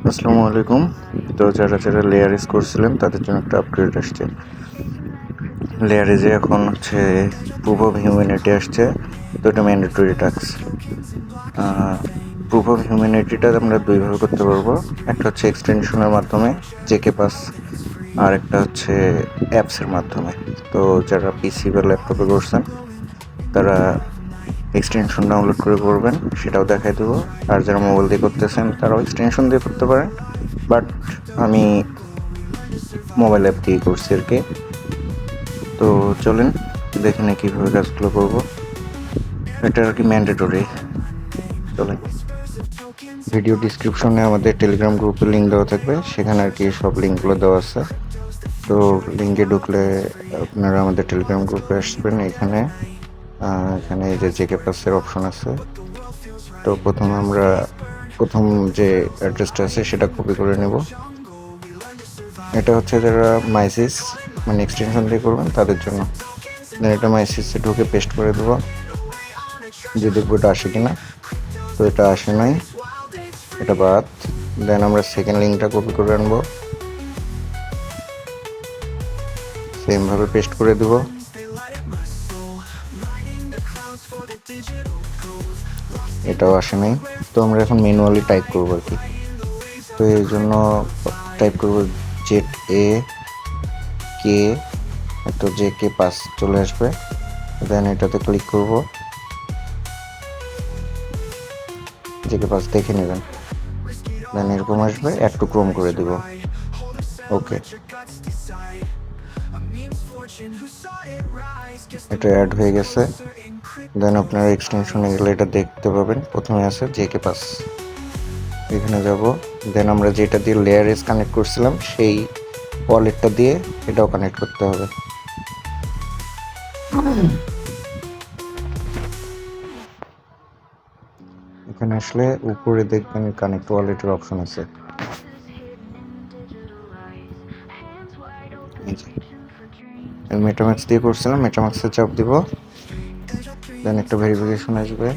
আসসালামু আলাইকুম। তো যারা যারা লেয়ারিজ করছিলেন তাদের জন্য একটা আপগ্রেড আসছে। লেয়ারিজে এখন হচ্ছে প্রুফ অফ হিউম্যানিটি আসছে, তো এটা ম্যান্ডেটরি টাস্ক। প্রুফ অফ হিউম্যানিটিটা আমরা দুইভাবে করতে পারবো। একটা হচ্ছে এক্সটেনশনের মাধ্যমে, জেকে পাস, আর একটা হচ্ছে অ্যাপসের মাধ্যমে। তো যারা পিসি বা ল্যাপটপে করছেন তারা এক্সটেনশন ডাউনলোড করে করবেন, সেটাও দেখাই দেবো। আর যারা মোবাইল দিয়ে করতেছেন তারাও এক্সটেনশন দিয়ে করতে পারেন, বাট আমি মোবাইল অ্যাপ দিয়ে করছি আর কি। তো চলেন দেখে নিই কীভাবে কাজগুলো করবো। এটা আর কি ম্যান্ডেটরি। চলেন, ভিডিও ডিসক্রিপশনে আমাদের টেলিগ্রাম গ্রুপের লিঙ্ক দেওয়া থাকবে, সেখানে আর কি সব লিঙ্কগুলো দেওয়া আছে। তো লিঙ্কে ঢুকলে আপনারা আমাদের টেলিগ্রাম গ্রুপে আসবেন। এখানে এই যে জেকে পাসের অপশন আছে। তো প্রথম যে অ্যাড্রেসটা আছে সেটা কপি করে নেব। এটা হচ্ছে যারা মাইসিস মানে এক্সটেনশন দিয়ে করবেন তাদের জন্য। দেন এটা মাইসিসে ঢুকে পেস্ট করে দেবো, যে দেখবো এটা আসে কিনা। তো এটা আসে নাই, এটা বাদ। দেন আমরা সেকেন্ড লিঙ্কটা কপি করে আনবো, সেমভাবে পেস্ট করে দেবো। এটাও আসে নাই। তো আমরা এখন ম্যানুয়ালি টাইপ করবো আর কি। তো এই জন্য টাইপ করবো ZAK, তো JK পাস চলে আসবে। দেন এটাতে ক্লিক করবো, JK পাস দেখে নেবেন। দেন এরকম আসবে, অ্যাড টু ক্রোম করে দিব। ওকে, এটা অ্যাড হয়ে গেছে। দেন আপনারা এক্সটেনশনে গেলে এটা দেখতে পাবেন, প্রথমে আছে JK পাস। এখানে যাব। দেন আমরা যেটা দিয়ে লেয়ারেজ কানেক্ট করছিলাম সেই ওয়ালেটটা দিয়ে এটাও কানেক্ট করতে হবে। এখানে আসলে উপরে দেখবেন কানেক্ট ওয়ালেটের অপশন আছে। মেটাম্যাক্স দিয়ে করছিলাম, মেটাম্যাক্সে চাপ দিব। দেন একটা ভেরিফিকেশন আসবে,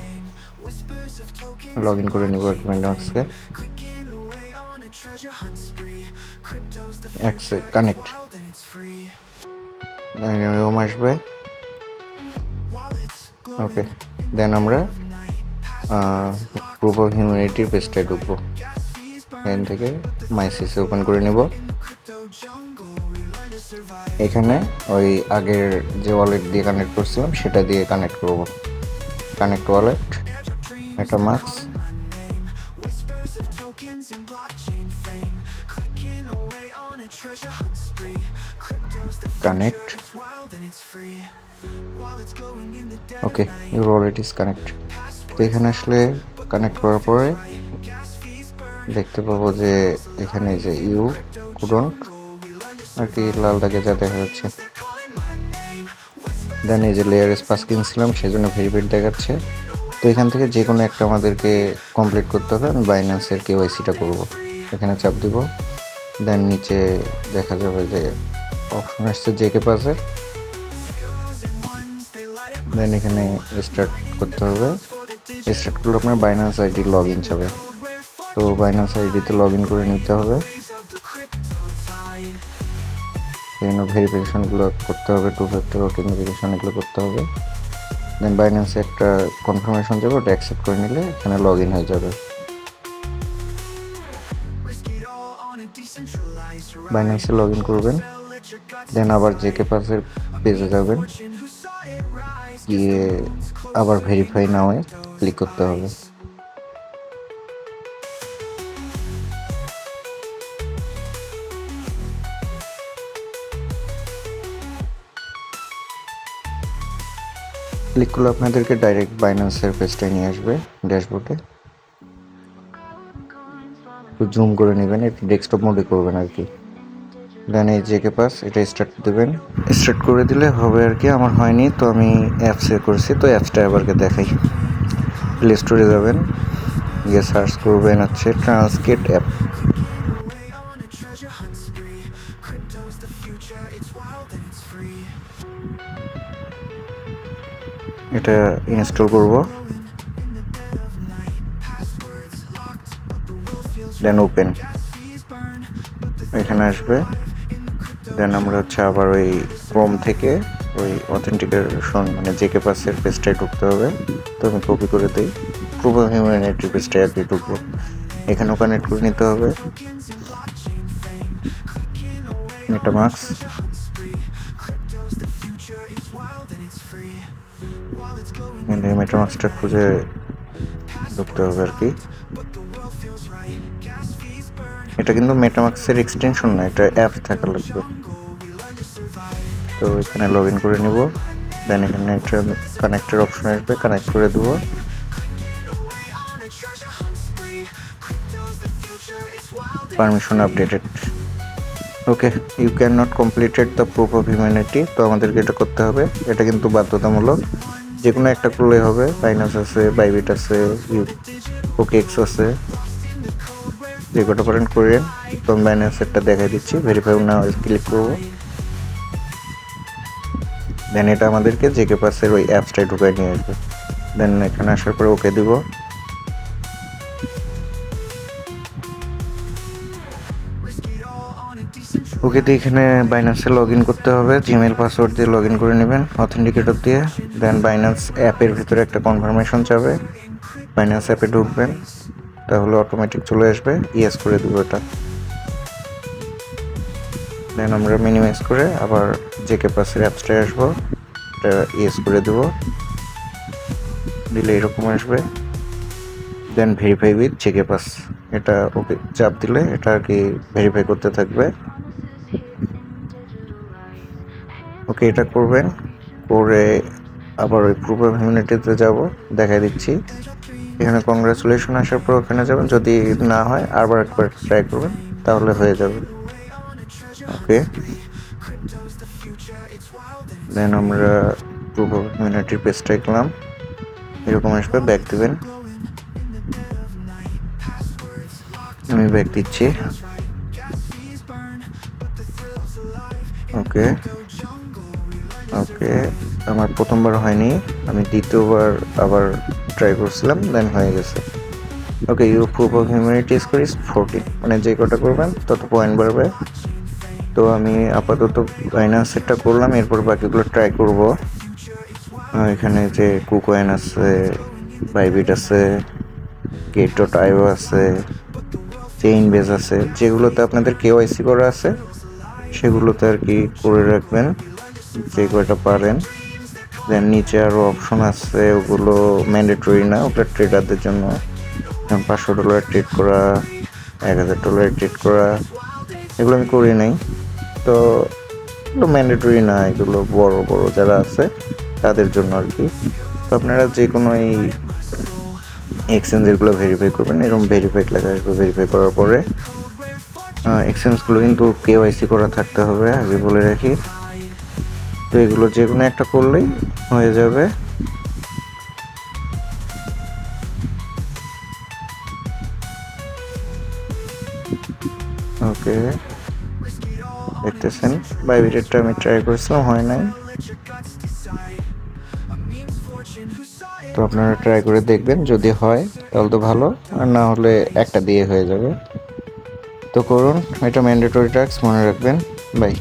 লগ ইন করে নিব মেটাম্যাক্সকে। কানেক্ট রোম আসবে। ওকে, দেন আমরা প্রুফ অফ হিউম্যানিটির পেজটায় ঢুকবো। এখান থেকে মাইসিসে ওপেন করে নেব। এখানে ওই আগের যে ওয়ালেট দিয়ে কানেক্ট করছিলাম সেটা দিয়ে কানেক্ট করব। Connect wallet, MetaMask, connect. Okay, your wallet is connect. তো এখানে আসলে কানেক্ট করার পরে দেখতে পাবো যে এখানে যে ইউ কুডন্ট আর কি লাল দাগে যা দেখা যাচ্ছে। দেন এই যে লেয়ার পাস কিনছিলাম সেজন্য ভেরিফাইড দেখাচ্ছে। তো এখান থেকে যে কোনো একটা আমাদেরকে কমপ্লিট করতে হবে। আমি বাইন্যান্সের KYC-টা করব। এখানে চাপ দিব। দেন নিচে দেখা যাবে যে অপশন আসছে JK পাসের। দেন এখানে স্টার্ট করতে হবে। স্টার্ট করলে আপনার বাইন্যান্স আইডি লগ ইন যাবে। তো বাইন্যান্স আইডিতে লগ ইন করে নিতে হবে। বিভিন্ন ভেরিফিকেশনগুলো করতে হবে, 2 ফ্যাক্টর অথেন্টিকেশন এগুলো করতে হবে। দেন বাইন্যান্সে একটা কনফার্মেশন যাবে, ওটা অ্যাকসেপ্ট করে নিলে এখানে লগ ইন হয়ে যাবে। বাইন্যান্সে লগ ইন করবেন। দেন আবার JK পাসের পেজে যাবেন, গিয়ে আবার ভেরিফাই নাওয়ে ক্লিক করতে হবে। ক্লিক করলে আপনাদেরকে ডাইরেক্ট বাইন্যান্সের পেজটায় নিয়ে আসবে, ড্যাশবোর্ডে। একটু জুম করে নেবেন, একটু ডেস্কটপ মোডে করবেন আর কি। দেন এই JK পাস এটা স্টার্ট দেবেন। স্টার্ট করে দিলে হবে আর কি। আমার হয়নি, তো আমি অ্যাপসে করেছি, তো অ্যাপসটা আবারকে দেখাই। প্লে স্টোরে যাবেন, গিয়ে সার্চ করবেন হচ্ছে ট্রান্সগেট অ্যাপ। এটা ইনস্টল করব। দেন ওপেন, এখানে আসবে। দেন আমরা হচ্ছে আবার ওই ক্রোম থেকে ওই অথেন্টিকেশন মানে জেকে পাসের পেজটায় ঢুকতে হবে। তো আমি কপি করে দিই, প্রুফ অফ হিউম্যানিটি পেজটায় আর কি ঢুকবো। এখানেও কানেক্ট করে নিতে হবে মেটামাস্ক। মেটামাস্কটা খুঁজে ঢুকতে হবে আর কি। এটা কিন্তু মেটামাস্কের এক্সটেনশন না, এটা অ্যাপ থাকা লাগবে। তো এখানে লগ ইন করে নিব। দেন এখানে একটা কানেক্টের অপশন আসবে, কানেক্ট করে দেবো। Permission updated. Okay, you can not completed the proof of humanity. তো আমাদেরকে এটা করতে হবে, এটা কিন্তু বাধ্যতামূলক, যে কোনো একটা করলেই হবে। বাইনান্স আছে, বাইবিট আছে, ওকেএক্স আছে, যে কটা পারেন করেন। তো আমি বাইন্যান্সেরটা দেখাই দিচ্ছি, ভেরিফাই নাও ক্লিক করবো। দেন এটা আমাদেরকে জেকে পাসের ওই অ্যাপসটায় ঢুকাই নিয়ে আসবে। দেন এখানে আসার পরে ওকে দিব। ওকে দিয়ে এখানে বাইন্যান্সে লগ ইন করতে হবে, জিমেল পাসওয়ার্ড দিয়ে লগ ইন করে নেবেন অথেন্টিকেটর দিয়ে। দেন বাইন্যান্স অ্যাপের ভিতরে একটা কনফার্মেশন চাবে, বাইন্যান্স অ্যাপে ঢুকবেন, তাহলে অটোমেটিক চলে আসবে। ইয়েস করে দিব এটা। দেন আমরা মিনিমাইজ করে আবার জেকে পাসের অ্যাপসটায় আসবো, এটা ইয়েস করে দেব, দিলে এরকম আসবে। Then verify with JK pass, এটা ওকে চাপ দিলে এটা আর কি ভেরিফাই করতে থাকবে। ওকে, এটা করবেন, করে আবার ওই প্রুফ অফ হিউম্যানিটিতে যাব, দেখাই দিচ্ছি। এখানে কংগ্রাচুলেশন আসার পর ওখানে যাবেন, যদি না হয় আবার একবার ট্রাই করবেন, তাহলে হয়ে যাবে। ওকে, দেন আমরা প্রুফ অফ হিউম্যানিটির পেজটায় গেলাম, এরকম আসবে, ব্যাক দিবেন। আমি ব্যাক দিচ্ছি। ওকে ওকে, আমার প্রথমবার হয়নি, আমি দ্বিতীয়বার আবার ট্রাই করছিলাম, দেন হয়ে গেছে। Okay, your proof of humanity score is 14, মানে যে কটা করবেন তত পয়েন্ট বাড়বে। তো আমি আপাতত বাইন্যান্সেরটা করলাম, এরপর বাকিগুলো ট্রাই করব। এখানে যে কুকয়েন আছে, বাইবিট আছে, গেট.io আছে, চেইনবেজ আছে, যেগুলোতে আপনাদের কেওয়াইসি করা আছে সেগুলোতে আর কি করে রাখবেন যে কয়টা পারেন। দেন নিচে আরও অপশন আছে, ওগুলো ম্যান্ডেটরি না, ওটা ট্রেডারদের জন্য। যেমন $500 ট্রেড করা, $1000 ট্রেড করা, এগুলো আমি করি নাই। তো এগুলো ম্যান্ডেটরি না, এগুলো বড় বড় যারা আছে তাদের জন্য আর কি। তো আপনারা যে কোনো এই এক্সচেঞ্জেরগুলো ভেরিফাই করবেন, এরকম ভেরিফাইড লেখা আসবে। ভেরিফাই করার পরে এক্সচেঞ্জগুলো কিন্তু কেওয়াইসি করা থাকতে হবে, আগে বলে রাখি। তো এগুলো যে কোনো একটা করলেই হয়ে যাবে। ওকে, দেখতেছেন বাইবিটেরটা আমি ট্রাই করেছিলাম, হয় নাই। তো আপনারা ট্রাই করে দেখবেন, যদি হয় তাহলে তো ভালো, আর না হলে একটা দিয়ে হয়ে যাবে। তো করুন, এটা ম্যান্ডেটরি টাস্ক, মনে রাখবেন। বাই।